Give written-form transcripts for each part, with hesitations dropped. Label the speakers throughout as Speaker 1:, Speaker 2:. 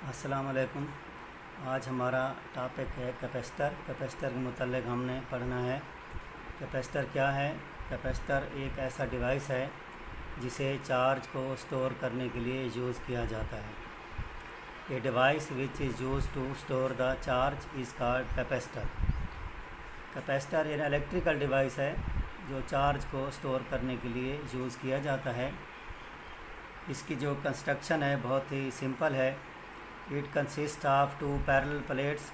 Speaker 1: अस्सलाम वालेकुम। आज हमारा टॉपिक है कैपेसिटर। कैपेसिटर के मुतालिक हमने पढ़ना है कैपेसिटर क्या है। कैपेसिटर एक ऐसा डिवाइस है जिसे चार्ज को स्टोर करने के लिए यूज़ किया जाता है। A device which is use to store the charge is called capacitor. Capacitor एक इलेक्ट्रिकल डिवाइस है जो चार्ज को स्टोर करने के लिए यूज़ किया जाता है। इसकी जो कंस्ट्रक्शन है बहुत ही सिंपल है। It consists of two parallel plates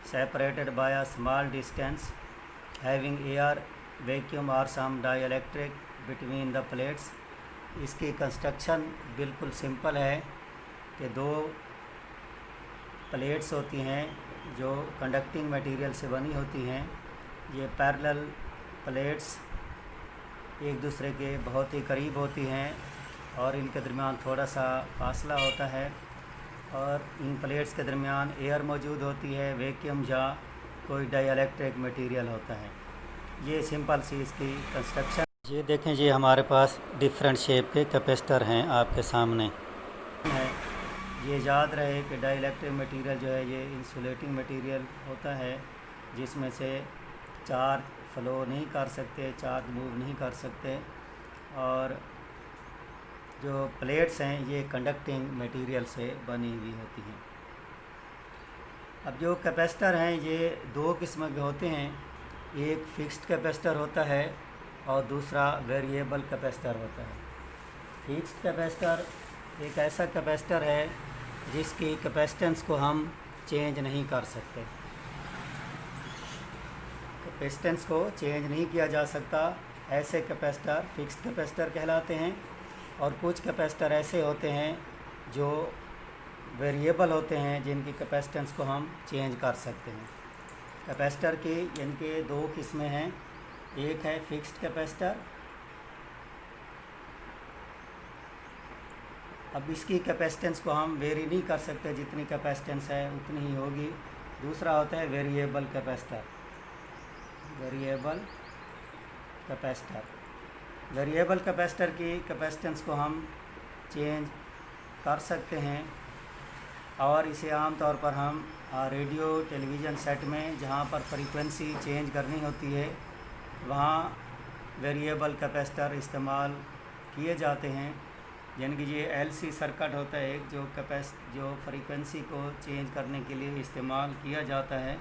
Speaker 1: separated by a small distance, having air, vacuum or some dielectric between the plates. इसकी कंस्ट्रक्शन बिल्कुल सिंपल है कि दो प्लेट्स होती हैं जो कंडक्टिंग मटेरियल से बनी होती हैं। ये पैरेलल प्लेट्स एक दूसरे के बहुत ही करीब होती हैं और इनके दरमियान थोड़ा सा फासला होता है और इन प्लेट्स के दरमियान एयर मौजूद होती है, वैक्यूम या कोई डाइलेक्ट्रिक मटेरियल होता है। ये सिंपल सी इसकी कंस्ट्रक्शन। ये देखें, ये हमारे पास डिफरेंट शेप के कैपेसिटर हैं आपके सामने है। ये याद रहे कि डाइलेक्ट्रिक मटेरियल जो है ये इंसुलेटिंग मटेरियल होता है जिसमें से चार्ज फ्लो नहीं कर सकते, चार्ज मूव नहीं कर सकते। और जो प्लेट्स हैं ये कंडक्टिंग मटेरियल से बनी हुई होती हैं। अब जो कैपेसिटर हैं ये दो किस्म के होते हैं। एक फिक्स्ड कैपेसिटर होता है और दूसरा वेरिएबल कैपेसिटर होता है। फिक्स्ड कैपेसिटर एक ऐसा कैपेसिटर है जिसकी कैपेसिटेंस को हम चेंज नहीं कर सकते। कैपेसिटेंस को चेंज नहीं किया जा सकता। ऐसे कैपेसिटर फिक्स्ड कैपेसिटर कहलाते हैं। और कुछ कैपेसिटर ऐसे होते हैं जो वेरिएबल होते हैं जिनकी कैपेसिटेंस को हम चेंज कर सकते हैं। कैपेसिटर की इनके दो किस्में हैं। एक है फिक्स्ड कैपेसिटर। अब इसकी कैपेसिटेंस को हम वेरी नहीं कर सकते, जितनी कैपेसिटेंस है उतनी ही होगी। दूसरा होता है variable capacitor. Variable capacitor variable capacitor की कैपेसिटेंस को हम चेंज कर सकते हैं और इसे आम तौर पर हम रेडियो टेलीविज़न सेट में जहाँ पर फ्रीक्वेंसी चेंज करनी होती है वहाँ वेरिएबल कैपेसिटर इस्तेमाल किए जाते हैं। यानी कि ये एलसी सर्किट होता है एक जो फ्रीक्वेंसी को चेंज करने के लिए इस्तेमाल किया जाता है।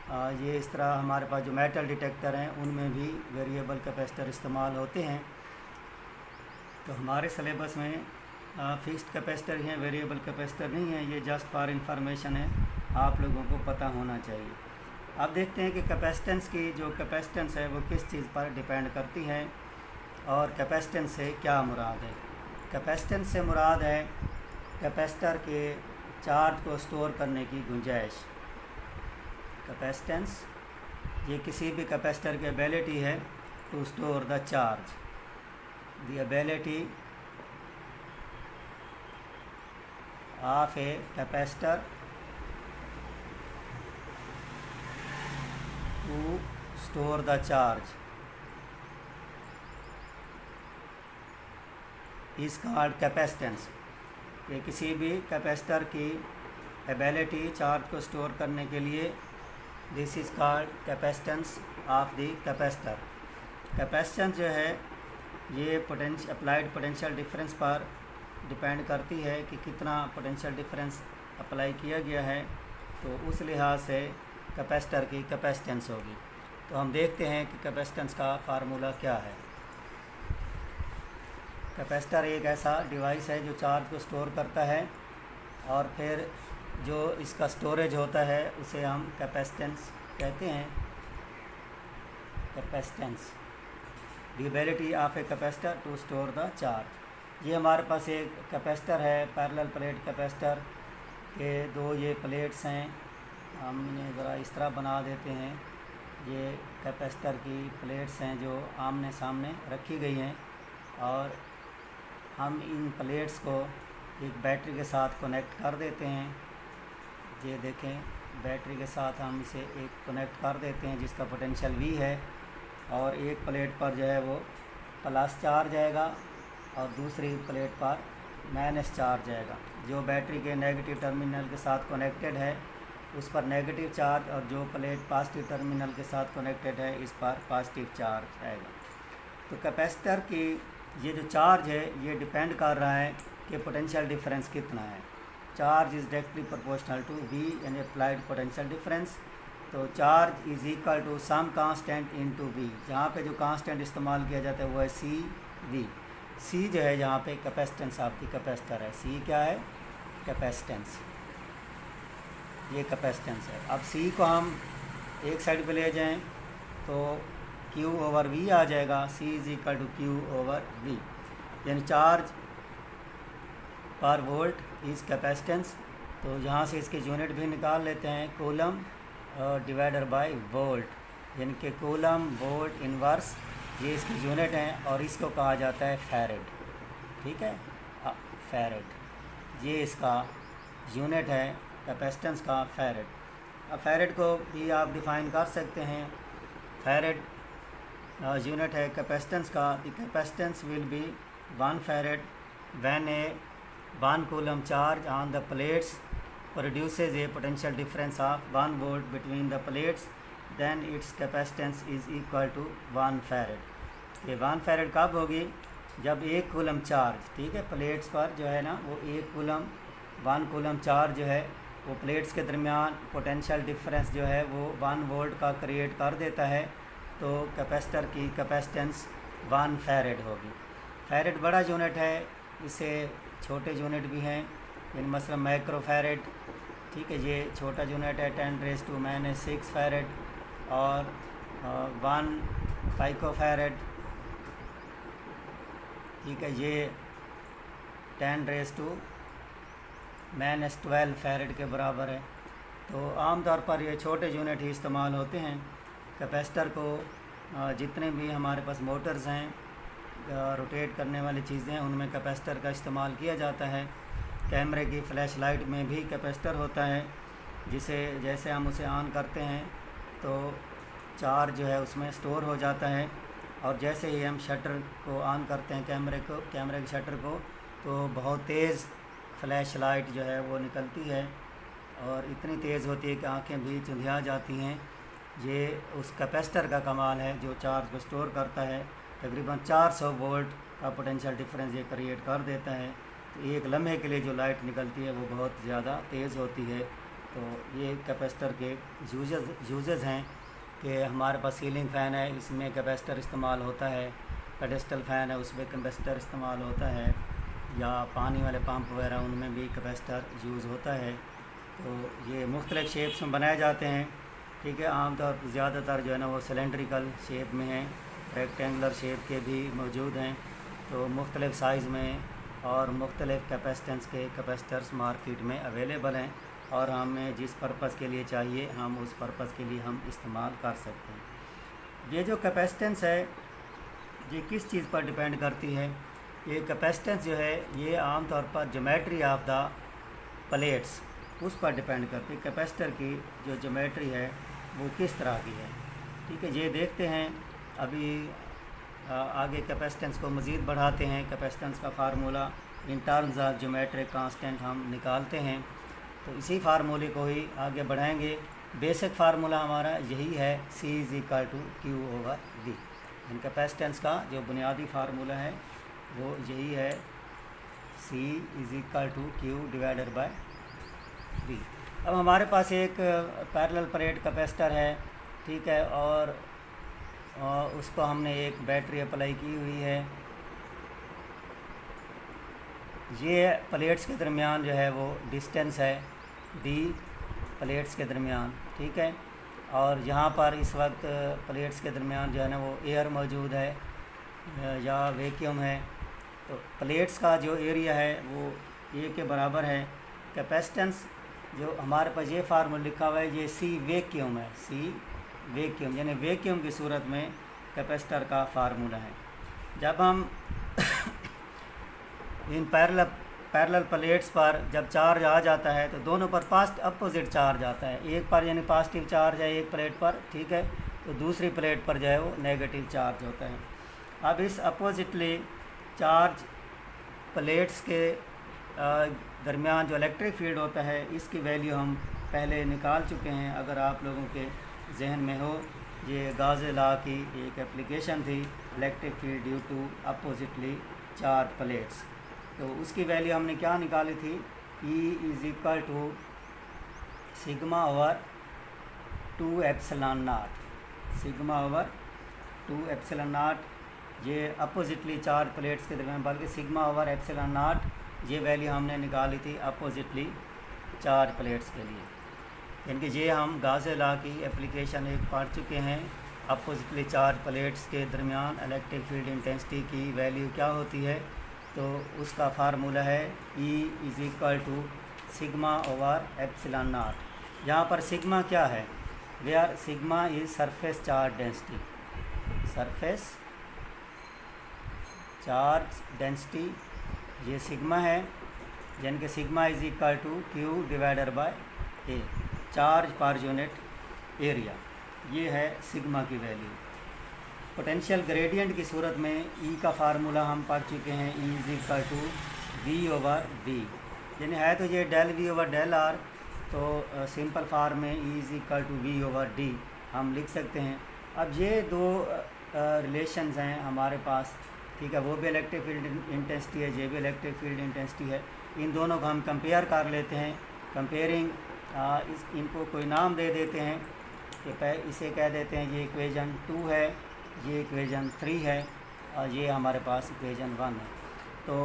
Speaker 1: ये इस तरह हमारे पास जो मेटल डिटेक्टर हैं उनमें भी वेरिएबल कैपेसिटर इस्तेमाल होते हैं। तो हमारे सिलेबस में फिक्स्ड कैपेसिटर हैं, वेरिएबल कैपेसिटर नहीं है। ये जस्ट फॉर इंफॉर्मेशन है, आप लोगों को पता होना चाहिए। अब देखते हैं कि कैपेसिटेंस की जो कैपेसिटेंस है वो किस चीज़ पर डिपेंड करती है और कैपेसिटेंस से क्या मुराद है। कैपेसिटेंस से मुराद है कैपेसिटर के चार्ज को स्टोर करने की गुंजाइश। कैपेसिटेंस ये किसी भी कैपेसिटर की एबिलिटी है to store the charge. The ability of a capacitor to store the charge is called capacitance. ये किसी भी कैपेसिटर की एबिलिटी चार्ज को स्टोर करने के लिए this is called capacitance of the capacitor. Capacitance जो है ये अप्लाइड पोटेंशियल डिफरेंस पर डिपेंड करती है कि कितना पोटेंशियल डिफरेंस अप्लाई किया गया है, तो उस लिहाज से कैपेसिटर की कैपेसिटेंस होगी। तो हम देखते हैं कि कैपेसिटेंस का फार्मूला क्या है। कैपेसिटर एक ऐसा डिवाइस है जो चार्ज को स्टोर करता है और फिर जो इसका स्टोरेज होता है उसे हम कैपेसिटेंस कहते हैं। Capacitance the ability of a capacitor to store the charge. ये हमारे पास एक कैपेसिटर है, पैरेलल प्लेट कैपेसिटर के दो ये प्लेट्स हैं। हमने ज़रा इस तरह बना देते हैं। ये कैपेसिटर की प्लेट्स हैं जो आमने सामने रखी गई हैं और हम इन प्लेट्स को एक बैटरी के साथ कनेक्ट कर देते हैं। ये देखें, बैटरी के साथ हम इसे एक कनेक्ट कर देते हैं जिसका पोटेंशियल V है और एक प्लेट पर जो है वो प्लस चार्ज आएगा और दूसरी प्लेट पर माइनस चार्ज आएगा। जो बैटरी के नेगेटिव टर्मिनल के साथ कनेक्टेड है उस पर नेगेटिव चार्ज, और जो प्लेट पॉजिटिव टर्मिनल के साथ कनेक्टेड है इस पर पॉजिटिव चार्ज आएगा। तो कैपेसिटर की ये जो चार्ज है ये डिपेंड कर रहा है कि पोटेंशियल डिफरेंस कितना है। Charge is directly proportional to V यानी अप्लाइड पोटेंशियल डिफरेंस। तो charge is equal to some constant into V। जहाँ पे जो कांस्टेंट इस्तेमाल किया जाता है वो है CV। C जो है यहाँ पे कैपेसिटेंस आपकी कैपेसिटर है। C क्या है? कैपेसिटेंस। ये कैपेसिटेंस है। अब C को हम एक साइड पे ले जाएं तो Q/V आ जाएगा। C is equal to Q/V यानी चार्ज पर वोल्ट इज़ कैपेसिटेंस। तो यहाँ से इसके यूनिट भी निकाल लेते हैं, कूलम डिवाइडर बाय वोल्ट, यानी कि कूलम वोल्ट इनवर्स, ये इसकी यूनिट हैं और इसको कहा जाता है फैरेड। ठीक है, फैरेड ये इसका यूनिट है कैपेसिटेंस का, फैरेड। अब फैरेड को भी आप डिफ़ाइन कर सकते हैं। फैरेड यूनिट है कैपेसिटेंस का। The capacitance will be 1 farad when A 1 coulomb charge on the plates produces a potential difference of 1 volt between the plates, then its capacitance is equal to 1 farad। ये 1 farad कब होगी? जब 1 coulomb charge, ठीक है, plates पर जो है ना वो 1 कूलम चार्ज जो है वो प्लेट्स के दरमियान पोटेंशियल डिफरेंस जो है वो 1 वोल्ट का क्रिएट कर देता है। तो कैपेसिटर की कैपेसिटेंस 1 फैरेड होगी। फैरेड बड़ा यूनिट है, इससे छोटे यूनिट भी हैं, इन मसलन माइक्रो फैरेड, ठीक है, ये छोटा यूनिट है 10⁻⁻⁶ फैरेड, और 1 पाइको फैरेड, ठीक है, ये 10⁻⁻12 फैरेड के बराबर है। तो आमतौर पर ये छोटे यूनिट ही इस्तेमाल होते हैं। कैपेसिटर को जितने भी हमारे पास मोटर्स हैं, रोटेट करने वाली चीज़ें हैं, उनमें कैपेसिटर का इस्तेमाल किया जाता है। कैमरे की फ्लैश लाइट में भी कैपेसिटर होता है, जिसे जैसे हम उसे ऑन करते हैं तो चार्ज जो है उसमें स्टोर हो जाता है, और जैसे ही हम शटर को ऑन करते हैं कैमरे के शटर को, तो बहुत तेज़ फ्लैश लाइट जो है वो निकलती है, और इतनी तेज़ होती है कि आंखें भी चुंधिया जाती हैं। ये उस कैपेसिटर का कमाल है जो चार्ज को स्टोर करता है। तकरीबन 400 वोल्ट का पोटेंशियल डिफरेंस ये क्रिएट कर देता है। तो एक लम्हे के लिए जो लाइट निकलती है वो बहुत ज़्यादा तेज़ होती है। तो ये कैपेसिटर के यूजेस हैं कि हमारे पास सीलिंग फ़ैन है, इसमें कैपेसिटर इस्तेमाल होता है। पेडेस्टल फ़ैन है, उसमें कैपेसिटर इस्तेमाल होता है, या पानी वाले पंप वगैरह उनमें भी कैपेसिटर यूज़ होता है। तो ये मुख्तलिफ़ शेप्स में बनाए जाते हैं, ठीक है। आमतौर पर ज़्यादातर जो है ना वो सिलेंड्रिकल शेप में हैं, रेक्टेंगुलर शेप के भी मौजूद हैं। तो मुख्तलिफ़ साइज़ में और मुख्तलिफ़ कैपेसिटेंस के कैपेसिटर्स मार्केट में अवेलेबल हैं, और हमें जिस पर्पज़ के लिए चाहिए हम उस पर्पज़ के लिए हम इस्तेमाल कर सकते हैं। ये जो कैपेसिटेंस है ये किस चीज़ पर डिपेंड करती है? ये कैपेसिटेंस जो है ये आम तौर पर ज्योमेट्री ऑफ द प्लेट्स उस पर डिपेंड करती है। कैपेसिटर की जो ज्योमेट्री है वो किस तरह की है, ठीक है। ये देखते हैं अभी आगे कैपेसिटेंस को मज़ीद बढ़ाते हैं। कैपेसिटेंस का formula in terms of geometric constant हम निकालते हैं, तो इसी फार्मूले को ही आगे बढ़ाएंगे। बेसिक फार्मूला हमारा यही है, C is equal to Q/V। इन कैपेसिटेंस का जो बुनियादी फार्मूला है वो यही है, C is equal to Q/V। अब हमारे पास एक पैरेलल प्लेट कैपेसिटर है, ठीक है, और उसको हमने एक बैटरी अप्लाई की हुई है। ये प्लेट्स के दरमियान जो है वो डिस्टेंस है D प्लेट्स के दरमियान, ठीक है। और यहाँ पर इस वक्त प्लेट्स के दरमियान जो है ना वो एयर मौजूद है या वैक्यूम है। तो प्लेट्स का जो एरिया है वो A के बराबर है। कैपेसिटेंस जो हमारे पास ये फार्मूला लिखा हुआ है ये C वैक्यूम है, C वैक्यूम यानी वैक्यूम की सूरत में कैपेसिटर का फार्मूला है। जब हम इन पैरेलल प्लेट्स पर जब चार्ज आ जाता है तो दोनों पर अपोजिट चार्ज आता है। एक पर यानी पॉजिटिव चार्ज है एक प्लेट पर, ठीक है, तो दूसरी प्लेट पर जो है वो नेगेटिव चार्ज होता है। अब इस अपोजिटली चार्ज प्लेट्स के दरमियान जो इलेक्ट्रिक फील्ड होता है इसकी वैल्यू हम पहले निकाल चुके हैं। अगर आप लोगों के जहन में हो, ये गाज़े लॉ की एक एप्लीकेशन थी, electric field due to oppositely charge plates. तो उसकी वैल्यू हमने क्या निकाली थी, E is equal to sigma over 2 epsilon naught, sigma over 2 epsilon naught, ये अपोजिटली चार्ज प्लेट्स के दरमियान, बल्कि सिग्मा ओवर एप्सिलॉन नॉट ये वैल्यू हमने निकाली थी अपोजिटली चार्ज प्लेट्स के लिए। यानी कि ये हम गाज़े लॉ की एप्लीकेशन एक पढ़ चुके हैं। अपोजिटली चार्ज प्लेट्स के दरमियान इलेक्ट्रिक फील्ड इंटेंसिटी की वैल्यू क्या होती है, तो उसका फार्मूला है E is equal to sigma over epsilon naught. यहाँ पर सिग्मा क्या है, where sigma is surface charge density, surface charge density ये सिग्मा है, यानी कि sigma is equal to Q divider by A, charge per unit area, ये है सिग्मा की वैल्यू। पोटेंशियल ग्रेडियंट की सूरत में E का फार्मूला हम पढ़ चुके हैं, E is equal to V over D, यानी है तो ये del V over del R, तो सिंपल फार्म में E is equal to V over D हम लिख सकते हैं। अब ये दो रिलेशंस हैं हमारे पास, ठीक है, वो भी इलेक्ट्रिक फील्ड इंटेंसिटी है, ये भी इलेक्ट्रिक फील्ड इंटेंसिटी है। इन दोनों को हम कंपेयर कर लेते हैं। कंपेयरिंग इनको कोई नाम दे देते हैं कि इसे कह देते हैं ये इक्वेशन 2 है, ये इक्वेशन 3 है और ये हमारे पास इक्वेशन 1 है। तो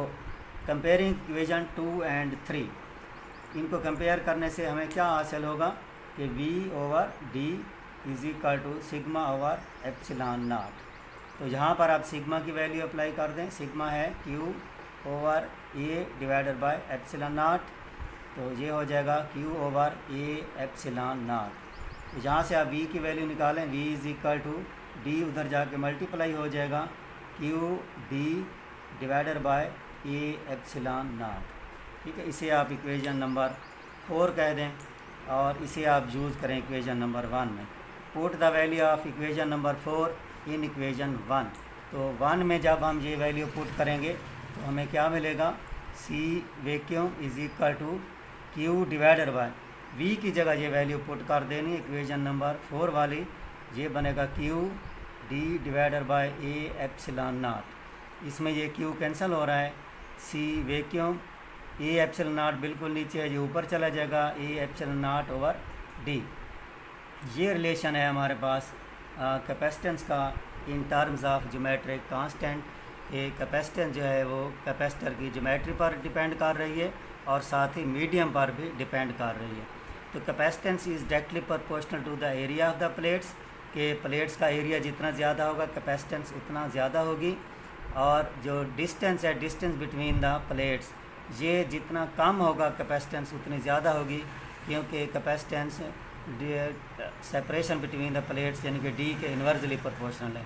Speaker 1: कंपेयरिंग इक्वेशन 2 एंड 3, इनको कंपेयर करने से हमें क्या हासिल होगा कि V over D is equal to sigma over epsilon naught. तो यहाँ पर आप सिग्मा की वैल्यू अप्लाई कर दें, सिग्मा है Q over A divided by epsilon naught, तो ये हो जाएगा Q over A epsilon naught. तो जहाँ से आप V की वैल्यू निकालें, V is equal to D उधर जाके मल्टीप्लाई हो जाएगा Q D divided by A epsilon naught, ठीक है। इसे आप इक्वेशन नंबर 4 कह दें और इसे आप यूज़ करें इक्वेशन नंबर 1 में। Put the value of equation number 4 in equation 1, तो 1 में जब हम ये वैल्यू पुट करेंगे तो हमें क्या मिलेगा, C vacuum is equal to Q divided by V की जगह ये वैल्यू पुट कर देनी इक्वेशन नंबर 4 वाली, ये बनेगा Q D divided by A epsilon not. इसमें ये Q कैंसिल हो रहा है, C vacuum A epsilon not बिल्कुल नीचे है, ये ऊपर चला जाएगा A epsilon naught over D। ये रिलेशन है हमारे पास कैपेसिटेंस का in terms of geometric constant. कि कैपेसिटेंस जो है वो कैपेसिटर की ज्योमेट्री पर डिपेंड कर रही है और साथ ही मीडियम पर भी डिपेंड कर रही है। तो capacitance is directly proportional to the area of the plates, के प्लेट्स का एरिया जितना ज़्यादा होगा कैपेसिटेंस उतना ज़्यादा होगी, और जो डिस्टेंस है, डिस्टेंस बिटवीन द प्लेट्स, ये जितना कम होगा कैपेसिटेंस उतनी ज़्यादा होगी, क्योंकि capacitance separation between the plates यानी कि D के इन्वर्सली प्रोपोर्शनल है।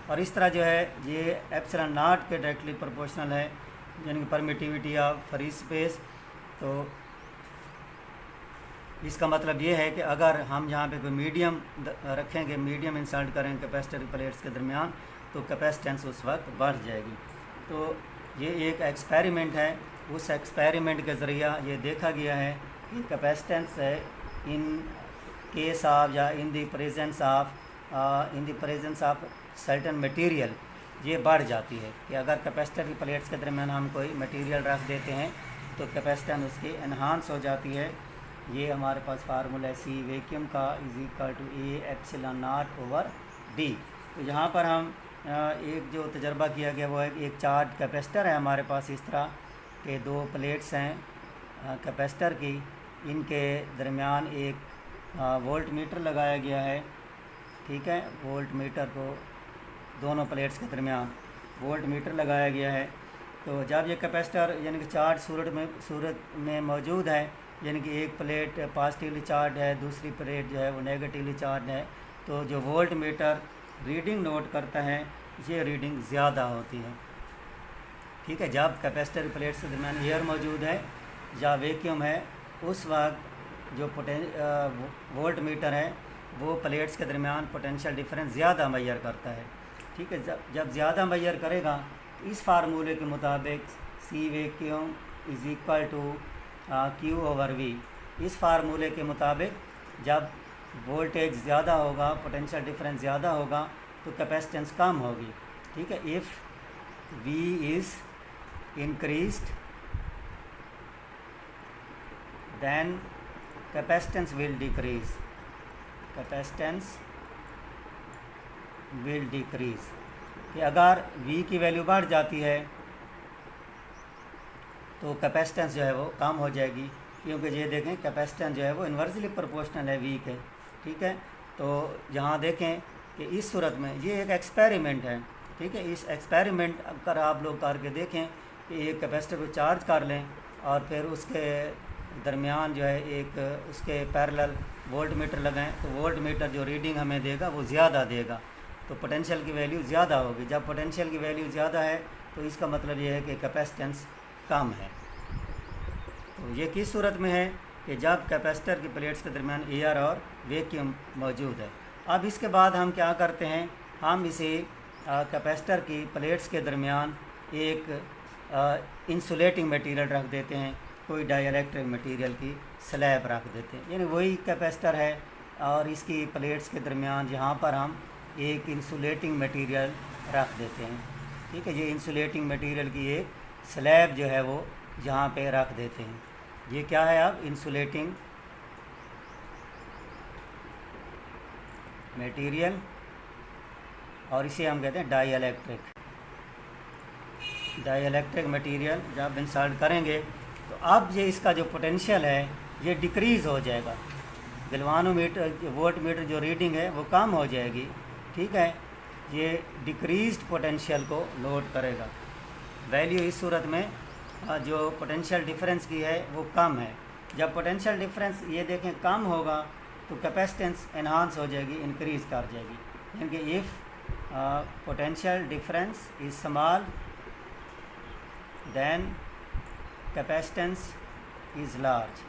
Speaker 1: और इस तरह जो है ये एप्सिलॉन नॉट के डायरेक्टली प्रोपोर्शनल है, यानी कि परमिटिविटी ऑफ फ्री स्पेस। तो इसका मतलब ये है कि अगर हम यहाँ पे कोई मीडियम रखेंगे, मीडियम इंसर्ट करेंगे कैपेसिटर प्लेट्स के दरमियान, तो कैपेसिटेंस उस वक्त बढ़ जाएगी। तो ये एक एक्सपेरिमेंट है, उस एक्सपेरिमेंट के ज़रिया ये देखा गया है कि कैपेसिटेंस है इन केस ऑफ या in the presence of certain material ये बढ़ जाती है। कि अगर कैपेसिटर की प्लेट्स के दरमियान हम कोई मटेरियल रख देते हैं तो कैपेसिटेंस उसकी एनहांस हो जाती है। ये हमारे पास फार्मूला है C वैक्यूम का is equal to A epsilon naught over D। तो यहाँ पर हम एक जो तजर्बा किया गया वो है एक चार्ज कैपेसिटर है हमारे पास, इस तरह के दो प्लेट्स हैं कैपेसिटर की, इनके दरमियान एक वोल्ट मीटर लगाया गया है, ठीक है। वोल्ट मीटर को दोनों प्लेट्स के दरमियान वोल्ट मीटर लगाया गया है। तो जब ये कैपेसिटर यानी कि चार्ज सूरत में मौजूद है, यानी कि एक प्लेट पॉजिटिवली चार्ज है, दूसरी प्लेट जो है वो नेगेटिवली चार्ज है, तो जो वोल्ट मीटर रीडिंग नोट करता है ये रीडिंग ज़्यादा होती है, ठीक है। जब कैपेसिटर प्लेट्स के दरमियान एयर मौजूद है या वैक्यूम है, उस वक्त जो वोल्ट मीटर है वो प्लेट्स के दरमियान पोटेंशियल डिफरेंस ज़्यादा मैयर करता है, ठीक है। जब ज़्यादा मैयर करेगा, इस फार्मूले के मुताबिक C vacuum is equal to Q over V. इस फार्मूले के मुताबिक जब वोल्टेज ज़्यादा होगा, पोटेंशियल डिफरेंस ज़्यादा होगा, तो कैपेसिटेंस कम होगी। ठीक है, if V is increased then capacitance will decrease, capacitance will decrease. कि अगर v की वैल्यू बढ़ जाती है तो कैपेसिटेंस जो है वो कम हो जाएगी, क्योंकि ये देखें कैपेसिटेंस जो है वो इन्वर्सली प्रोपोर्शनल है v के। ठीक है, तो यहाँ देखें कि इस सूरत में ये एक एक्सपेरिमेंट है। ठीक है, इस एक्सपेरिमेंट अगर आप लोग करके देखें कि एक कैपेसिटर को चार्ज कर लें और फिर उसके दरमियान जो है एक उसके पैरेलल वोल्ट मीटर लगाएं, तो वोल्ट मीटर जो रीडिंग हमें देगा वो ज़्यादा देगा, तो पोटेंशियल की वैल्यू ज़्यादा होगी। जब पोटेंशियल की वैल्यू ज़्यादा है तो इसका मतलब ये है कि कैपेसिटेंस कम है। तो ये किस सूरत में है कि जब कैपेसिटर की प्लेट्स के दरमियान एयर और वैक्यूम मौजूद है। अब इसके बाद हम क्या करते हैं, हम इसे कैपेसिटर की प्लेट्स के दरमियान एक इंसुलेटिंग मटेरियल रख देते हैं, कोई डाइइलेक्ट्रिक मटेरियल की स्लैब रख देते हैं। यानी वही कैपेसिटर है और इसकी प्लेट्स के दरमियान यहाँ पर हम एक इंसुलेटिंग मटेरियल रख देते हैं। ठीक है, ये इंसुलेटिंग मटेरियल की एक स्लैब जो है वो यहाँ पे रख देते हैं। ये क्या है, अब इंसुलेटिंग मटेरियल, और इसे हम कहते हैं डाइइलेक्ट्रिक मटेरियल। जब इंसर्ट करेंगे तो अब ये इसका जो पोटेंशियल है ये डिक्रीज़ हो जाएगा, गैल्वानोमीटर वोल्ट मीटर जो रीडिंग है वो कम हो जाएगी। ठीक है, ये डिक्रीज्ड पोटेंशियल को लोड करेगा। वैल्यू इस सूरत में जो पोटेंशियल डिफरेंस की है वो कम है। जब पोटेंशियल डिफरेंस ये देखें कम होगा तो कैपेसिटेंस एनहांस हो जाएगी, इंक्रीज़ कर जाएगी। यानी कि if potential difference is small then capacitance is large,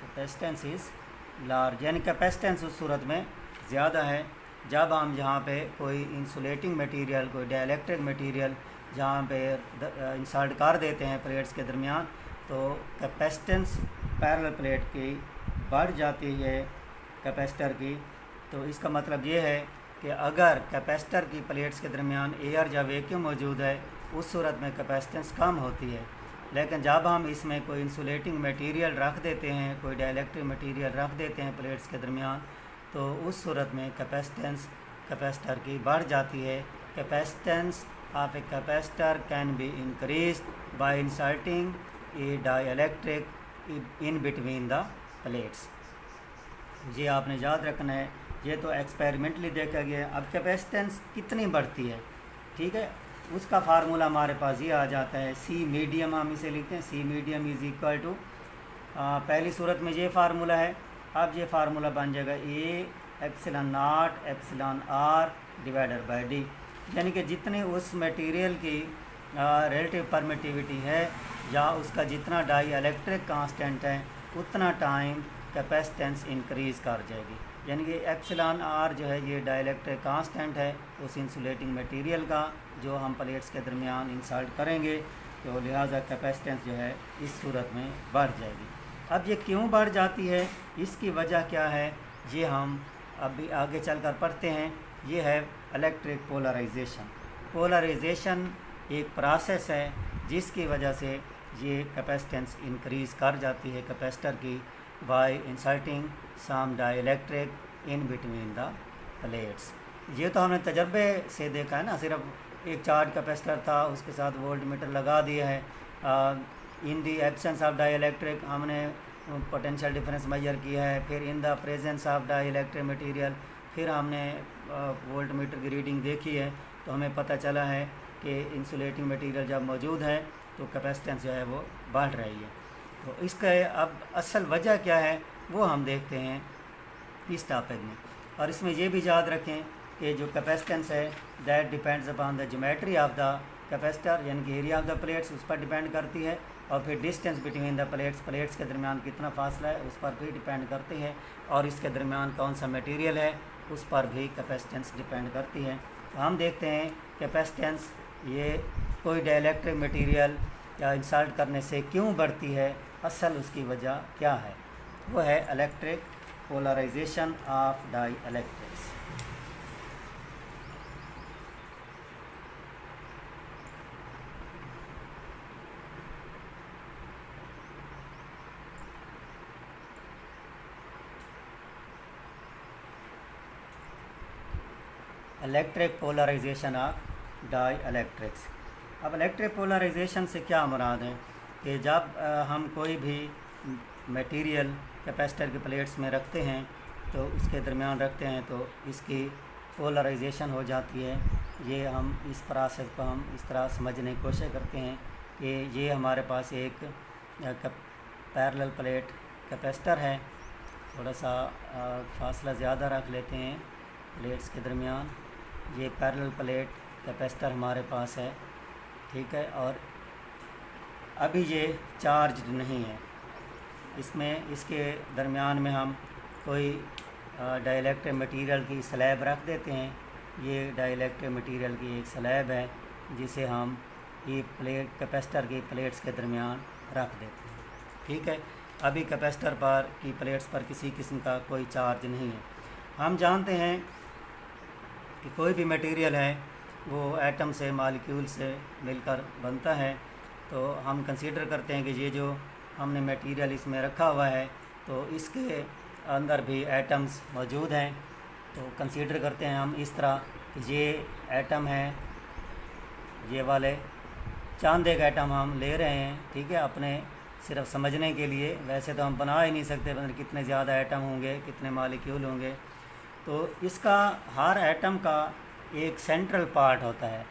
Speaker 1: capacitance is large. यानी कैपेसिटेंस उस सूरत में ज़्यादा है जब हम जहाँ पे कोई इंसुलेटिंग मटेरियल, कोई डाइइलेक्ट्रिक मटेरियल जहाँ पे इंसर्ट कर देते हैं प्लेट्स के दरमियान, तो कैपेसिटेंस पैरेलल प्लेट की बढ़ जाती है कैपेसिटर की। तो इसका मतलब ये है कि अगर कैपेसिटर की प्लेट्स के दरमियान एयर या वैक्यूम मौजूद है उस सूरत में कैपेसिटेंस कम होती है। लेकिन जब हम इसमें कोई इंसुलेटिंग मटेरियल रख देते हैं, कोई डाइइलेक्ट्रिक मटेरियल रख देते हैं प्लेट्स के दरमियान, तो उस सूरत में कैपेसिटेंस कैपेसिटर की बढ़ जाती है। Capacitance of a capacitor can be increase by inserting A dielectric in between the plates. ये आपने याद रखना है, ये तो एक्सपेरिमेंटली देखा गया है। अब कैपेसिटेंस कितनी बढ़ती है, ठीक है, उसका फार्मूला हमारे पास ये आ जाता है, सी मीडियम हम इसे लिखते हैं, सी मीडियम इज़ इक्वल टू, पहली सूरत में ये फार्मूला है। अब ये फार्मूला बन जाएगा A epsilon naught epsilon R divided by D. यानी कि जितनी उस मटेरियल की रिलेटिव परमिटिविटी है या उसका जितना डाइइलेक्ट्रिक कांस्टेंट है उतना टाइम कैपेसिटेंस इंक्रीज़ कर जाएगी। यानी कि एप्सिलॉन आर जो है ये डाइइलेक्ट्रिक कांस्टेंट है उस इंसुलेटिंग मटेरियल का जो हम प्लेट्स के दरमियान इंसर्ट करेंगे, तो लिहाजा कैपेसिटेंस जो है इस सूरत में बढ़ जाएगी। अब ये क्यों बढ़ जाती है, इसकी वजह क्या है, ये हम अभी आगे चलकर पढ़ते हैं। ये है इलेक्ट्रिक पोलराइजेशन। पोलराइजेशन एक प्रोसेस है जिसकी वजह से ये कैपेसिटेंस इंक्रीज़ कर जाती है कैपेसिटर की by inserting some dielectric in between the plates. ये तो हमने तजर्बे से देखा है ना, सिर्फ एक चार्ज कैपेसिटर था उसके साथ वोल्ट मीटर लगा दिया है, इन दी एब्सेंस ऑफ डाइइलेक्ट्रिक हमने पोटेंशियल डिफरेंस मेजर किया है, फिर in the presence of dielectric material फिर हमने वोल्ट मीटर की रीडिंग देखी है, तो हमें पता चला है कि इंसुलेटिंग मटेरियल जब मौजूद है तो कैपेसिटेंस जो है वो बढ़ रही है। तो इसका अब असल वजह क्या है वो हम देखते हैं इस टॉपिक में। और इसमें ये भी याद रखें कि जो कैपेसिटेंस है that depends upon the geometry of the capacitor, यानी कि एरिया ऑफ द प्लेट्स उस पर डिपेंड करती है, और फिर डिस्टेंस बिटवीन द प्लेट्स के दरमियान कितना फासला है उस पर भी डिपेंड करती है, और इसके दरमियान कौन सा मटेरियल है उस पर भी कैपेसिटेंस डिपेंड करती है। तो हम देखते हैं कैपेसिटेंस, ये कोई डाइइलेक्ट्रिक मटेरियल या इंसर्ट करने से क्यों बढ़ती है, असल उसकी वजह क्या है, वो है electric polarization of dielectrics. Electric polarization of dielectrics. अब इलेक्ट्रिक पोलराइजेशन से क्या मुराद है कि जब हम कोई भी मटेरियल कैपेसिटर की प्लेट्स में रखते हैं तो उसके दरमियान रखते हैं तो इसकी पोलराइजेशन हो जाती है। ये हम इस प्रोसेस को हम इस तरह समझने की कोशिश करते हैं कि ये हमारे पास एक पैरेलल प्लेट कैपेसिटर है। थोड़ा सा फासला ज़्यादा रख लेते हैं प्लेट्स के दरमियान। ये पैरेलल प्लेट कैपेसिटर हमारे पास है, ठीक है, और अभी ये चार्ज नहीं है। इसमें इसके दरमियान में हम कोई डाइलेक्ट्रिक मटेरियल की स्लैब रख देते हैं। ये डाइलेक्ट्रिक मटेरियल की एक स्लैब है जिसे हम ये प्लेट कैपेसिटर की प्लेट्स के दरमियान रख देते हैं, ठीक है। अभी कैपेसिटर पर की प्लेट्स पर किसी किस्म का कोई चार्ज नहीं है। हम जानते हैं कि कोई भी मटेरियल है वो एटम से मॉलिक्यूल से मिलकर बनता है, तो हम कंसीडर करते हैं कि ये जो हमने मटेरियल इसमें रखा हुआ है तो इसके अंदर भी एटम्स मौजूद हैं। तो कंसीडर करते हैं हम इस तरह कि ये एटम है, ये वाले चांद एक एटम हम ले रहे हैं, ठीक है, अपने सिर्फ समझने के लिए। वैसे तो हम बना ही नहीं सकते कितने ज़्यादा एटम होंगे, कितने मॉलिक्यूल होंगे। तो इसका हर एटम का एक सेंट्रल पार्ट होता है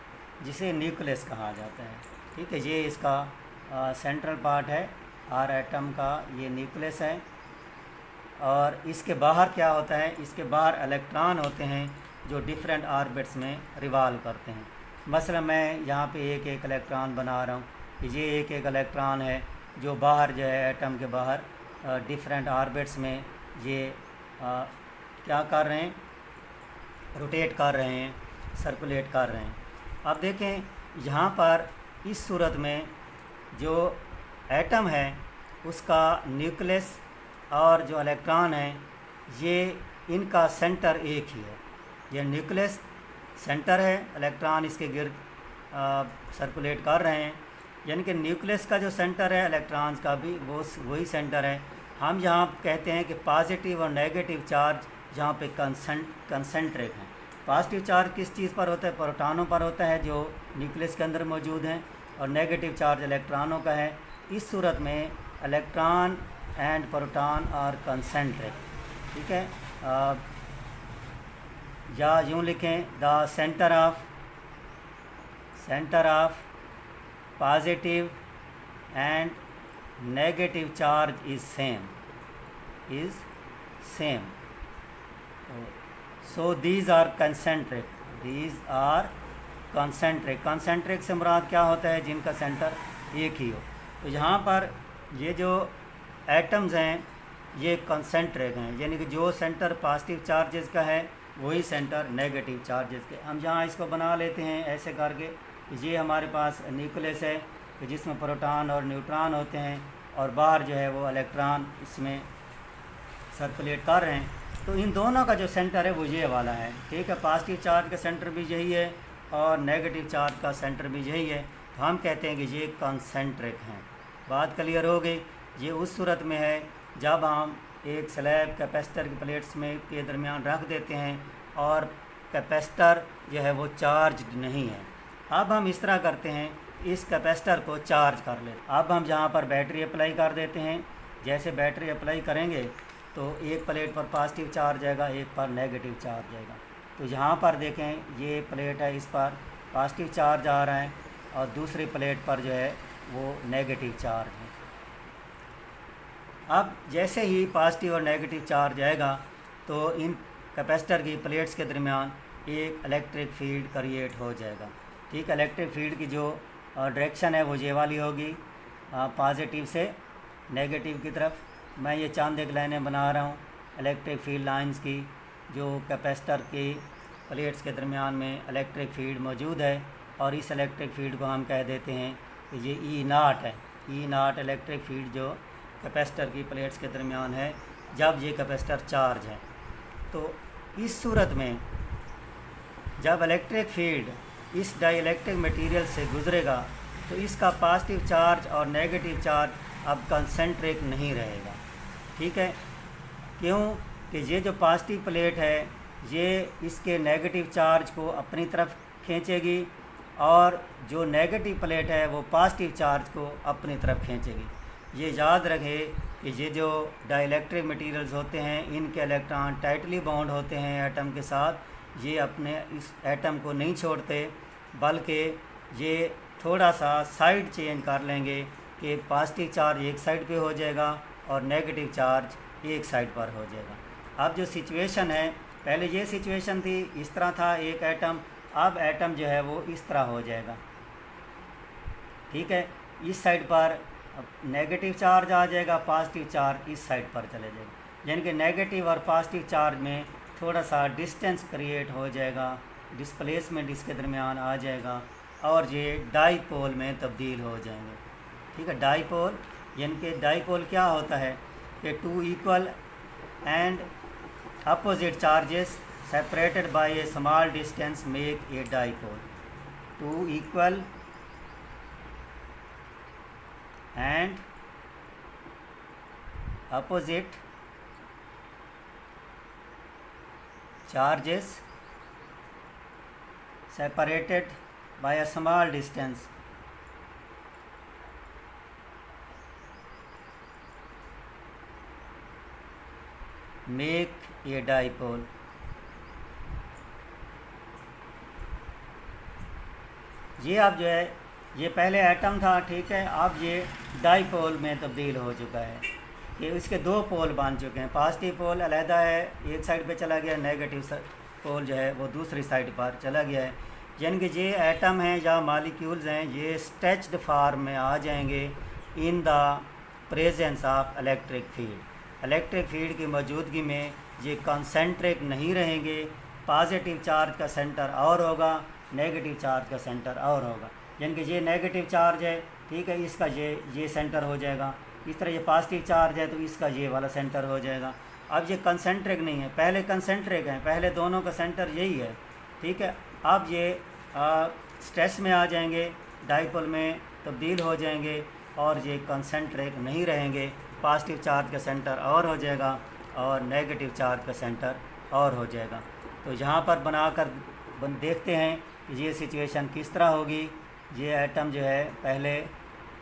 Speaker 1: जिसे न्यूक्लियस कहा जाता है, ठीक है। ये इसका सेंट्रल पार्ट है, हर एटम का ये न्यूक्लियस है। और इसके बाहर क्या होता है, इसके बाहर इलेक्ट्रॉन होते हैं जो डिफरेंट ऑर्बिट्स में रिवॉल्व करते हैं। मसलन मैं यहाँ पे एक एक इलेक्ट्रॉन बना रहा हूँ कि ये एक एक इलेक्ट्रॉन है जो बाहर जो है एटम के बाहर डिफरेंट ऑर्बिट्स में ये क्या कर रहे हैं, रोटेट कर रहे हैं, सर्कुलेट कर रहे हैं। अब देखें यहाँ पर इस सूरत में जो एटम है उसका न्यूक्लियस और जो इलेक्ट्रॉन है ये इनका सेंटर एक ही है। ये न्यूक्लियस सेंटर है, इलेक्ट्रॉन इसके गिर्द सर्कुलेट कर रहे हैं, यानी कि न्यूक्लियस का जो सेंटर है इलेक्ट्रॉन्स का भी वो वही सेंटर है। हम यहाँ कहते हैं कि पॉजिटिव और नेगेटिव चार्ज यहाँ पे कंसेंट्रेट हैं। पॉजिटिव चार्ज किस चीज़ पर होता है, प्रोटॉनों पर होता है जो न्यूक्लियस के अंदर मौजूद हैं, और नेगेटिव चार्ज इलेक्ट्रॉनों का है। इस सूरत में electron and proton are concentrate, ठीक है। या यूँ लिखें, the centre of positive and negative charge is same. So these are concentric से मुराद क्या होता है, जिनका सेंटर एक ही हो। तो यहाँ पर ये जो एटम्स हैं ये कंसेंट्रिक हैं, यानी कि जो सेंटर पॉजिटिव चार्जेस का है वही सेंटर नेगेटिव चार्जेस के। हम जहाँ इसको बना लेते हैं ऐसे करके, ये हमारे पास न्यूक्लियस है कि जिसमें प्रोटॉन और न्यूट्रॉन होते हैं, और बाहर जो है वो इलेक्ट्रॉन इसमें सर्कुलेट कर रहे हैं। तो इन दोनों का जो सेंटर है वो ये वाला है, ठीक है। पॉजिटिव चार्ज का सेंटर भी यही है और नेगेटिव चार्ज का सेंटर भी यही है। तो हम कहते हैं कि ये कंसेंट्रिक हैं। बात क्लियर हो गई। ये उस सूरत में है जब हम एक स्लैब कैपेसिटर की प्लेट्स में के दरमियान रख देते हैं और कैपेसिटर जो है वो चार्ज नहीं है। अब हम इस तरह करते हैं, इस कैपेसिटर को चार्ज कर लेते हैं। अब हम जहाँ पर बैटरी अप्लाई कर देते हैं, जैसे बैटरी अप्लाई करेंगे तो एक प्लेट पर पॉजिटिव चार्ज आएगा, एक पर नेगेटिव चार्ज आएगा। तो यहाँ पर देखें ये प्लेट है, इस पर पॉजिटिव चार्ज आ रहा है और दूसरी प्लेट पर जो है वो नेगेटिव चार्ज है। अब जैसे ही पॉजिटिव और नेगेटिव चार्ज आएगा तो इन कैपेसिटर की प्लेट्स के दरमियान एक इलेक्ट्रिक फील्ड क्रिएट हो जाएगा, ठीक है। इलेक्ट्रिक फील्ड की जो डायरेक्शन है वो ये वाली होगी, पॉजिटिव से नेगेटिव की तरफ। मैं ये चांद एक लाइनें बना रहा हूँ इलेक्ट्रिक फील्ड लाइंस की, जो कैपेसिटर की प्लेट्स के दरमियान में इलेक्ट्रिक फील्ड मौजूद है, और इस इलेक्ट्रिक फील्ड को हम कह देते हैं कि ये ई नाट है, ई नाट इलेक्ट्रिक फील्ड जो कैपेसिटर की प्लेट्स के दरमियान है जब ये कैपेसिटर चार्ज है। तो इस सूरत में जब इलेक्ट्रिक फील्ड इस डाइइलेक्ट्रिक मटेरियल से गुजरेगा तो इसका पॉजिटिव चार्ज और नेगेटिव चार्ज अब कंसेंट्रिक नहीं रहेगा। ठीक है, क्यों कि ये जो पॉजिटिव प्लेट है ये इसके नेगेटिव चार्ज को अपनी तरफ खींचेगी और जो नेगेटिव प्लेट है वो पॉजिटिव चार्ज को अपनी तरफ खींचेगी। ये याद रखे कि ये जो डाइइलेक्ट्रिक मटेरियल्स होते हैं इनके इलेक्ट्रॉन टाइटली बाउंड होते हैं एटम के साथ, ये अपने इस एटम को नहीं छोड़ते बल्कि ये थोड़ा सा साइड चेंज कर लेंगे कि पॉजिटिव चार्ज एक साइड पे हो जाएगा और नेगेटिव चार्ज एक साइड पर हो जाएगा। अब जो सिचुएशन है, पहले ये सिचुएशन थी इस तरह था एक एटम, अब एटम जो है वो इस तरह हो जाएगा। ठीक है, इस साइड पर नेगेटिव चार्ज आ जाएगा, पॉजिटिव चार्ज इस साइड पर चले जाएगा, यानी कि नेगेटिव और पॉजिटिव चार्ज में थोड़ा सा डिस्टेंस क्रिएट हो जाएगा, डिस्प्लेसमेंट इसके दरमियान आ जाएगा और ये डाईपोल में तब्दील हो जाएंगे। ठीक है, डाईपोल यानी कि डाईपोल क्या होता है कि two equal and opposite charges separated by a small distance make a dipole. Two equal and opposite charges separated by a small distance make a dipole. ये अब जो है ये पहले एटम था, ठीक है, अब ये डाईपोल में तब्दील हो चुका है कि इसके दो पोल बन चुके हैं। पॉजिटिव पोल अलहदा है, एक साइड पे चला गया, नेगेटिव पोल जो है वो दूसरी साइड पर चला गया है। यानी कि ये एटम हैं या मॉलिक्यूल्स हैं, ये स्ट्रेच्ड फॉर्म में आ जाएंगे in the presence of electric field. Electric field की मौजूदगी में ये कंसेंट्रिक नहीं रहेंगे, पॉजिटिव चार्ज का सेंटर और होगा, नेगेटिव चार्ज का सेंटर और होगा। यानी कि ये नेगेटिव चार्ज है, ठीक है, इसका ये सेंटर हो जाएगा, इस तरह ये पॉजिटिव चार्ज है तो इसका ये वाला सेंटर हो जाएगा। अब ये कंसेंट्रिक नहीं है, पहले कंसेंट्रिक है, पहले दोनों का सेंटर यही है। ठीक है, अब ये स्ट्रेस में आ जाएंगे, डाईपोल में तब्दील हो जाएंगे और ये कंसेंट्रिक नहीं रहेंगे, पॉजिटिव चार्ज का सेंटर और हो जाएगा और नेगेटिव चार्ज का सेंटर और हो जाएगा। तो यहाँ पर बनाकर देखते हैं ये सिचुएशन किस तरह होगी। ये एटम जो है पहले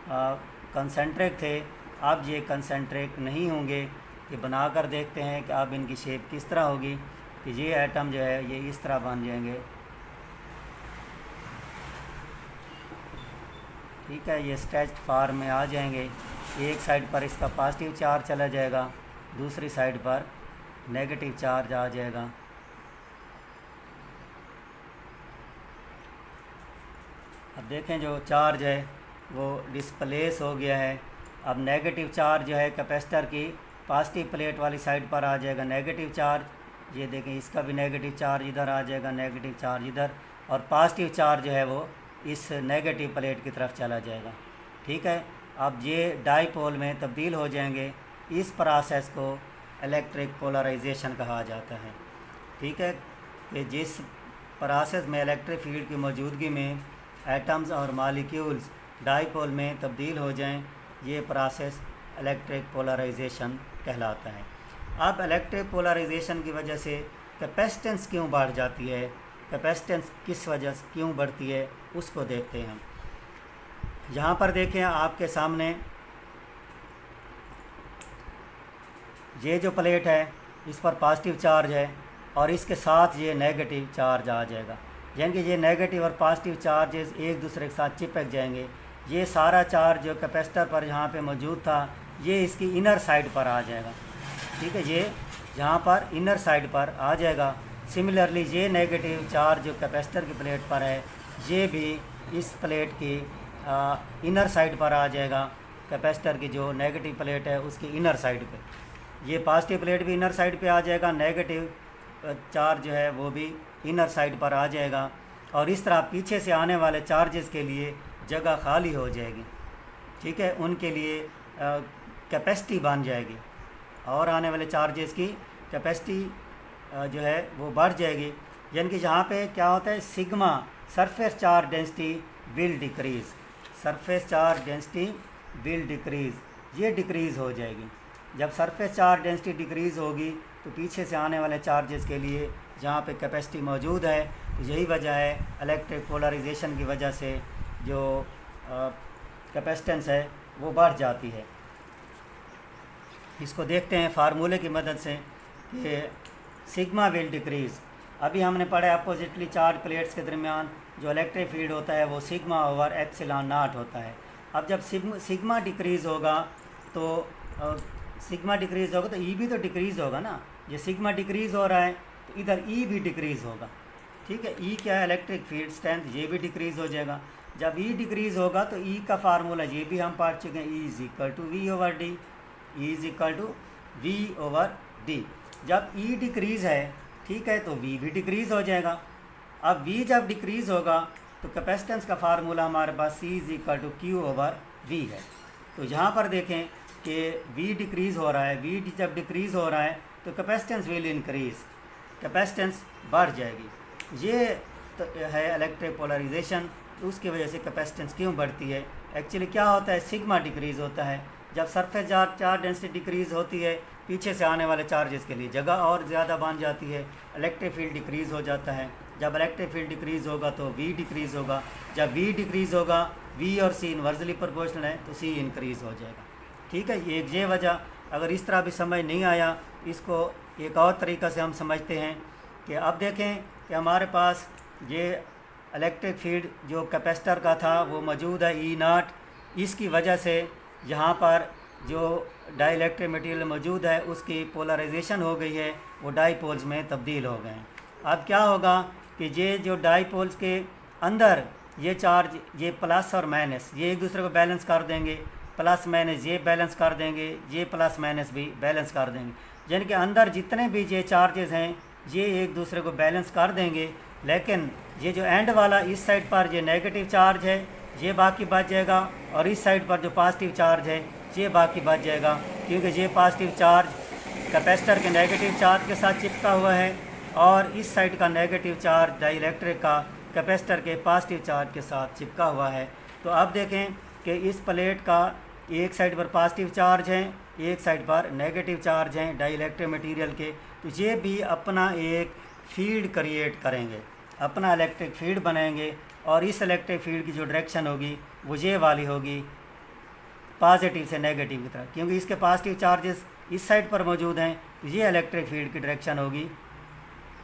Speaker 1: कंसेंट्रिक थे, अब ये कंसेंट्रिक नहीं होंगे, कि बनाकर देखते हैं कि अब इनकी शेप किस तरह होगी। कि ये एटम जो है ये इस तरह बन जाएंगे। ठीक है, ये स्ट्रेच्ड फॉर्म में आ जाएंगे, एक साइड पर इसका पॉजिटिव चार्ज चला जाएगा, दूसरी साइड पर नेगेटिव चार्ज आ जाएगा। अब देखें जो चार्ज है वो डिस्प्लेस हो गया है। अब नेगेटिव चार्ज जो है कैपेसिटर की पॉजिटिव प्लेट वाली साइड पर आ जाएगा नेगेटिव चार्ज, ये देखें इसका भी नेगेटिव चार्ज इधर आ जाएगा, नेगेटिव चार्ज इधर, और पॉजिटिव चार्ज जो है वो इस नेगेटिव प्लेट की तरफ चला जाएगा। ठीक है, अब ये डाईपोल में तब्दील हो जाएंगे। इस प्रोसेस को इलेक्ट्रिक पोलराइजेशन कहा जाता है। ठीक है, कि जिस प्रोसेस में इलेक्ट्रिक फील्ड की मौजूदगी में एटम्स और मॉलिक्यूल्स डाईपोल में तब्दील हो जाएं, ये प्रोसेस इलेक्ट्रिक पोलराइजेशन कहलाता है। अब इलेक्ट्रिक पोलराइजेशन की वजह से कैपेसिटेंस क्यों बढ़ जाती है, कैपेसिटेंस किस वजह से क्यों बढ़ती है, उसको देखते हैं हम। यहाँ पर देखें आपके सामने ये जो प्लेट है इस पर पॉजिटिव चार्ज है और इसके साथ ये नेगेटिव चार्ज आ जाएगा, यानी कि ये नेगेटिव और पॉजिटिव चार्जेस एक दूसरे के साथ चिपक जाएंगे। ये सारा चार्ज जो कैपेसिटर पर यहाँ पे मौजूद था ये इसकी इनर साइड पर आ जाएगा। ठीक है, ये यहाँ पर इनर साइड पर आ जाएगा। सिमिलरली ये नेगेटिव चार्ज जो कैपेसिटर की प्लेट पर है ये भी इस प्लेट की इनर साइड पर आ जाएगा, कैपेसिटर की जो नेगेटिव प्लेट है उसकी इनर साइड पे। ये पॉजिटिव प्लेट भी इनर साइड पे आ जाएगा, नेगेटिव चार्ज जो है वो भी इनर साइड पर आ जाएगा। और इस तरह पीछे से आने वाले चार्जेस के लिए जगह खाली हो जाएगी, ठीक है, उनके लिए कैपेसिटी बन जाएगी और आने वाले चार्जेस की कैपेसिटी जो है वो बढ़ जाएगी। यानी कि यहाँ पे क्या होता है, sigma surface charge density will decrease, surface charge density will decrease, ये डिक्रीज़ हो जाएगी। जब सरफेस चार्ज डेंसिटी डिक्रीज़ होगी तो पीछे से आने वाले चार्जेस के लिए जहाँ पे कैपेसिटी मौजूद है, तो यही वजह है इलेक्ट्रिक पोलराइजेशन की वजह से जो कैपेसिटेंस है वो बढ़ जाती है। इसको देखते हैं फार्मूले की मदद से कि सिग्मा विल डिक्रीज़। अभी हमने पढ़ा अपोजिटली चार्ज प्लेट्स के दरमियान जो इलेक्ट्रिक फील्ड होता है वो सिग्मा ओवर एप्सिलॉन नॉट होता है। अब जब सिग्मा डिक्रीज़ होगा तो सिग्मा डिक्रीज़ होगा तो ई भी तो डिक्रीज़ होगा ना। ये सिग्मा डिक्रीज़ हो रहा है तो इधर ई भी डिक्रीज़ होगा, ठीक है। ई क्या है, इलेक्ट्रिक फील्ड स्ट्रेंथ, ये भी डिक्रीज़ हो जाएगा। जब ई डिक्रीज़ होगा तो ई का फार्मूला ये भी हम पढ़ चुके हैं, E is equal to V over D, E is equal to V over D. जब ई डिक्रीज़ है, ठीक है, तो वी भी डिक्रीज़ हो जाएगा। अब वी जब डिक्रीज़ होगा तो कैपेसिटेंस का फार्मूला हमारे पास C is equal to Q over V है। तो यहाँ पर देखें कि वी डिक्रीज़ हो रहा है, वी जब डिक्रीज़ हो रहा है तो कैपेसिटेंस विल इंक्रीज़, कैपेसिटेंस बढ़ जाएगी। ये तो है इलेक्ट्रिक पोलराइजेशन, उसकी वजह से कैपेसिटेंस क्यों बढ़ती है। एक्चुअली क्या होता है, सिग्मा डिक्रीज़ होता है। जब सरफेस चार्ज डेंसिटी डिक्रीज़ होती है, पीछे से आने वाले चार्जेस के लिए जगह और ज़्यादा बन जाती है, इलेक्ट्रिक फील्ड डिक्रीज़ हो जाता है। जब इलेक्ट्रिक फील्ड डिक्रीज़ होगा तो वी डिक्रीज़ होगा। जब वी डिक्रीज़ होगा, वी और सी इन्वर्सली प्रोपोर्शनल है तो सी इंक्रीज़ हो जाएगा, ठीक है। ये वजह, अगर इस तरह भी समझ नहीं आया, इसको एक और तरीक़ा से हम समझते हैं कि अब देखें कि हमारे पास ये इलेक्ट्रिक फील्ड जो कैपेसिटर का था वो मौजूद है ई नॉट, इसकी वजह से यहाँ पर जो डाइलेक्ट्रिक मटेरियल मौजूद है उसकी पोलराइजेशन हो गई है, वो डाईपोल्स में तब्दील हो गए हैं। अब क्या होगा कि ये जो डाईपोल्स के अंदर ये चार्ज, ये प्लस और माइनस, ये एक दूसरे को बैलेंस कर देंगे, प्लस माइनस ये बैलेंस कर देंगे, ये प्लस माइनस भी बैलेंस कर देंगे। यानी कि अंदर जितने भी ये चार्जेस हैं ये एक दूसरे को बैलेंस कर देंगे। लेकिन ये जो एंड वाला इस साइड पर ये नेगेटिव चार्ज है ये बाकी बच जाएगा, और इस साइड पर जो पॉजिटिव चार्ज है ये बाकी बच जाएगा, क्योंकि ये पॉजिटिव चार्ज कैपेसिटर के नेगेटिव चार्ज के साथ चिपका हुआ है और इस साइड का नेगेटिव चार्ज डाइलेक्ट्रिक का कैपेसिटर के पॉजिटिव चार्ज के साथ चिपका हुआ है। तो अब देखें कि इस प्लेट का एक साइड पर पॉजिटिव चार्ज है, एक साइड पर नेगेटिव चार्ज हैं डाइलेक्ट्रिक मटेरियल के, तो ये भी अपना एक फील्ड क्रिएट करेंगे, अपना इलेक्ट्रिक फील्ड बनाएंगे, और इस इलेक्ट्रिक फील्ड की जो डायरेक्शन होगी वो ये वाली होगी, पॉजिटिव से नेगेटिव की तरफ, क्योंकि इसके पॉजिटिव चार्जेस इस साइड पर मौजूद हैं। तो ये इलेक्ट्रिक फील्ड की डायरेक्शन होगी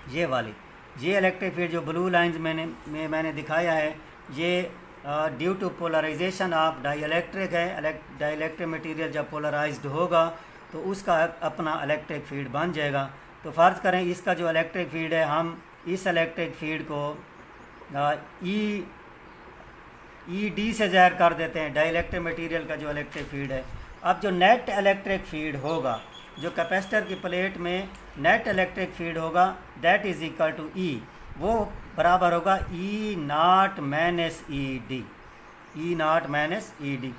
Speaker 1: ये वाली। ये इलेक्ट्रिक फील्ड जो ब्लू लाइंस मैंने दिखाया है, ये due to polarization of dielectric है। डाइलेक्ट्रिक मटेरियल जब पोलराइज्ड होगा तो उसका अपना इलेक्ट्रिक फील्ड बन जाएगा। तो फ़र्ज़ करें इसका जो इलेक्ट्रिक फील्ड है, हम इस इलेक्ट्रिक फील्ड को ई डी से ज़ाहिर कर देते हैं, डाइलेक्ट्रिक मटेरियल का जो इलेक्ट्रिक फील्ड है। अब जो नेट इलेक्ट्रिक फील्ड होगा, जो कैपेसिटर की प्लेट में नेट इलेक्ट्रिक फील्ड होगा, that is equal to E, वो बराबर होगा E naught minus E D, E naught minus E D.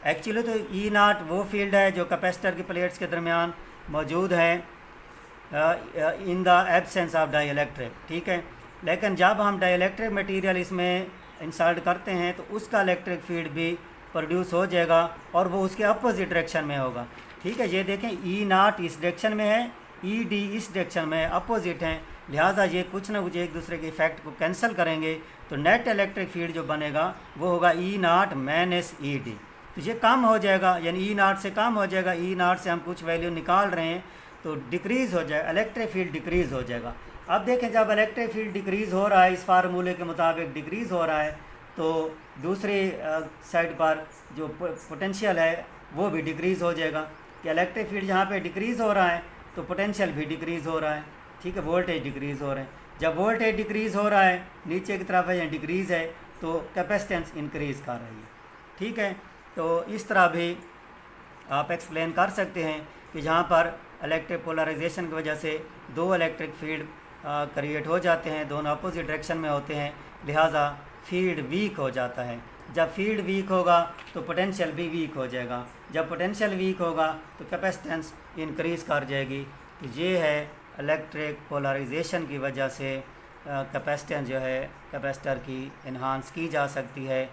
Speaker 1: Actually तो ई नॉट वो फील्ड है जो कैपेसिटर की प्लेट्स के दरमियान मौजूद है in the absence of dielectric, ठीक है। लेकिन जब हम डाइलेक्ट्रिक मटेरियल इसमें इंसर्ट करते हैं तो उसका इलेक्ट्रिक फील्ड भी प्रोड्यूस हो जाएगा और वो उसके अपोजिट डायरेक्शन में होगा, ठीक है। ये देखें ई नॉट इस डायरेक्शन में है, ई डी इस डायरेक्शन में है, अपोजिट हैं, लिहाजा ये कुछ ना कुछ एक दूसरे के इफेक्ट को कैंसिल करेंगे। तो नेट इलेक्ट्रिक फील्ड जो बनेगा वो होगा E naught minus E D. तो ये कम हो जाएगा, यानी ई नॉट से कम हो जाएगा। ई नॉट से हम कुछ वैल्यू निकाल रहे हैं तो डिक्रीज़ हो जाएगा, इलेक्ट्रिक फील्ड डिक्रीज़ हो जाएगा। अब देखें जब इलेक्ट्रिक फील्ड डिक्रीज़ हो रहा है, इस फार्मूले के मुताबिक डिक्रीज़ हो रहा है, तो दूसरी साइड पर जो पोटेंशियल है वो भी डिक्रीज़ हो जाएगा कि इलेक्ट्रिक फील्ड जहाँ पे डिक्रीज़ हो रहा है तो पोटेंशियल भी डिक्रीज़ हो रहा है, ठीक है। वोल्टेज डिक्रीज़ हो रहे हैं, जब वोल्टेज डिक्रीज़ हो रहा है नीचे की तरफ है या डिक्रीज़ है तो कैपेसिटेंस इंक्रीज़ कर रही है, ठीक है। तो इस तरह भी आप एक्सप्लेन कर सकते हैं कि जहाँ पर इलेक्ट्रिक पोलराइजेशन की वजह से दो इलेक्ट्रिक फील्ड क्रिएट हो जाते हैं, दोनों अपोजिट डायरेक्शन में होते हैं, लिहाजा फील्ड वीक हो जाता है। जब फील्ड वीक होगा तो पोटेंशियल भी वीक हो जाएगा, जब पोटेंशियल वीक होगा तो कैपेसिटेंस इंक्रीज़ कर जाएगी। तो ये है इलेक्ट्रिक पोलराइजेशन की वजह से कैपेसिटेंस जो है कैपेसिटर की इन्हांस की जा सकती है।